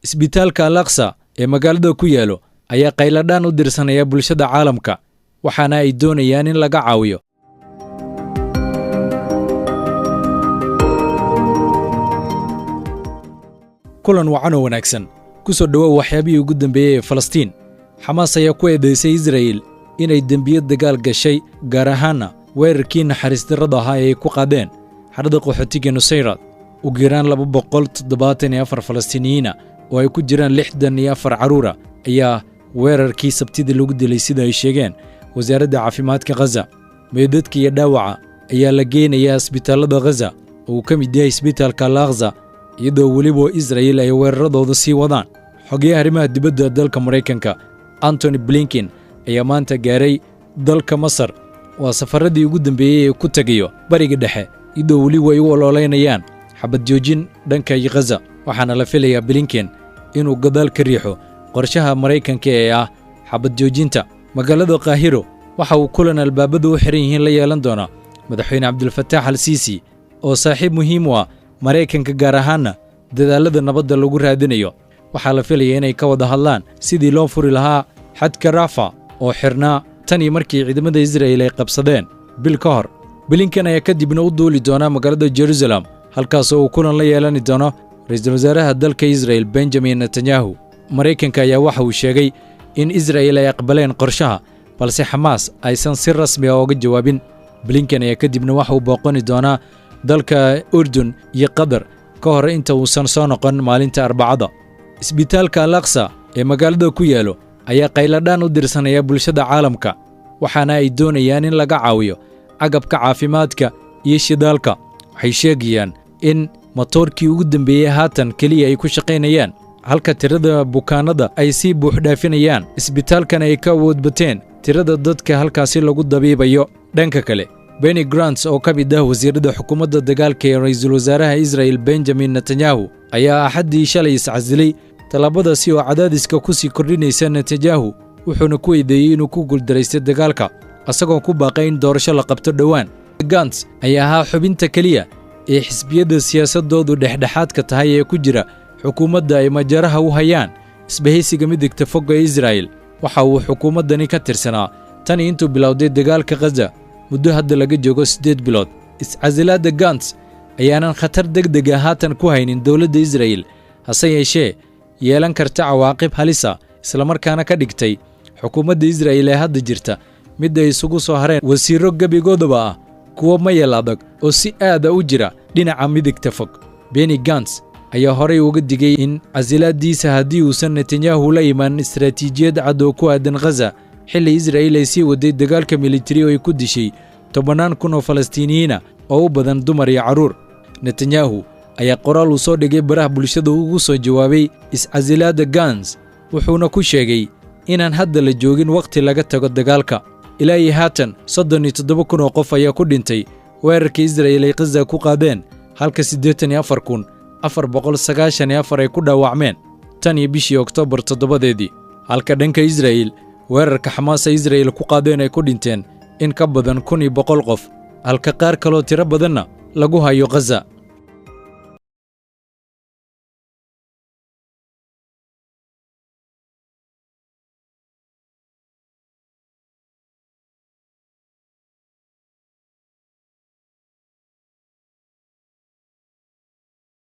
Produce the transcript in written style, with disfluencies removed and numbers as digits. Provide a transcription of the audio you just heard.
isbitaalka Al-Aqsa ee magaalada ku yaalo ayaa qayladhaan u dirsanaya bulshada caalamka waxaana ay doonayaan in laga caawiyo. kulan wacan oo wanaagsan ku soo dhawow waxyaabihii ugu dambeeyay ee Falastiin. Xamaas ayaa ku eedeysay Israa'iil inay dambiyo dagaal gashay gaar ahaan weerarkii naxariis darrada ahaa ee ay ku qaadeen xarada qaxootiga Nusayraad. ugu yaraan 274 Falastiiniyiin oo ay ku jiraan 64 caruur ayaa weerarkii Sabtida lagu dilay sida ay sheegeen wasaaradda caafimaadka Gaza. meedadka iyo dhaawaca ayaa la geenayaa isbitaalada Gaza oo ka mid yahay isbitaalka Al-Aqsa iyadoo weliba Israa'iil ay weeraradooda sii wadaan. xogeyaha arrimaha dibadda dalka Mareykanka Antony Blinken ayaa maanta gaaray dalka Masar waa safaradii ugu dambeeyay ee ku tagayo bariga dhexe iyadoo weliba ay u ololeynayaan xabad joojin dhanka Gaza. waxaana la filayaa Blinken inuu gadaal ka riixo qorshaha Mareykanka ee ah xabad joojinta. magaalada Qaahiro waxa uu kulan albaabadu u xiran yihiin la yeelan doona madaxweyne Cabdulfataax al-Siisi oo saaxiib muhiim u ah Mareykanka gaar ahaan dadaalada nabadda lagu raadinayo. waxaa la filayaa inay ka wada hadlaan sidii loo furi lahaa xadka Rafah oo xirnaa tan iyo markii ciidamada Israa'iil ay qabsadeen bil ka hor. Blinken ayaa kadibna u duuli doona magaalada Jerusalem halkaas oo uu kulan la yeelan doono ra'iisul wasaaraha dalka Israa'iil Benjamin Netanyahu. Mareykanka ayaa waxa uu sheegay in Israa'iil ay aqbaleen qorshaha balse Xamaas aysan si rasmi ah uga jawaabin. Blinken ayaa kadibna waxa uu booqani doonaa dalka Urdun iyo Qatar ka hor inta uusan soo noqon maalinta Arbacada. isbitaalka Al-Aqsa ee magaalada ku yaalo ayaa qayladhaan u dirsanaya bulshada caalamka waxaana ay doonayaan in laga caawiyo agabka caafimaadka iyo shidaalka. waxay sheegayaan in matoorkii ugu dambeeyay haatan kaliya ay ku shaqaynayaan halka tirada bukaanada ay sii buux dhaafinayaan. isbitaalkan ay ka awood bateen tirada dadka halkaasi lagu dabiibayo. dhanka kale Benny Gantz oo ka mid ah wasiirada xukuumadda dagaalka ee ra'iisul wasaaraha Israa'iil Benjamin Netanyahu ayaa axaddii shalay iscasilay talaabadaasi oo cadaadiska ku sii kordhinaysa Netanyahu wuxuuna ku eedeeyay inuu ku guuldareystay dagaalka asagoo ku baaqay in doorasho la qabto dhowaan. Gantz ayaa ahaa xubinta kaliya ee xisbiyada siyaasadoodu dhexdhexaadka tahay ee ku jira xukuumadda ay majaraha u hayaan isbahaysiga midigta fog ee Israa'iil. waxa uu xukuumaddani ka tirsanaa tan intuu bilowday dagaalka Gaza muddo hadda laga joogo 8 bilood. iscasilaadda Gantz ayaanan khatar degdeg ah haatan ku haynin dowladda Israa'iil hase yeeshee yeelan karta cawaaqib halisa isla markaana ka dhigtay xukuumadda Israa'iil ee hadda jirta mid ay isugu soo hareen wasiiro gabigoodaba ah kuwa mayal adag oo si aad u jira dhinaca midigta fog. Benny Gantz ayaa horey uga digay in casilaadiisa haddii uusan Netanyahu la imaan istaraatiijiyad cad oo ku aadan Gaza xilli Israa'iil ay sii waday dagaalka militari oo ay ku dishay 10,000 oo Falastiiniyiin oo u badan dumar iyo caruur. Netanyahu ayaa qoraal uu soo dhigay baraha bulshada ugu soo jawaabay iscasilaadda Gantz wuxuuna ku sheegay inaan hadda la joogin waqti laga tago dagaalka. ilaa iyo haatan 37,000 oo qof ayaa ku dhintay weerarka Israa'iil ay Gaza ku qaadeen halka 84,494 ay ku dhaawacmeen tan iyo bishii Oktoobar 7 halka dhanka Israa'iil weerarka Xamaas ay Israa'iil ku qaadeen ay ku dhinteen in ka badan 1,100 qof halka qaar kaloo tiro badanna lagu hayo Gaza.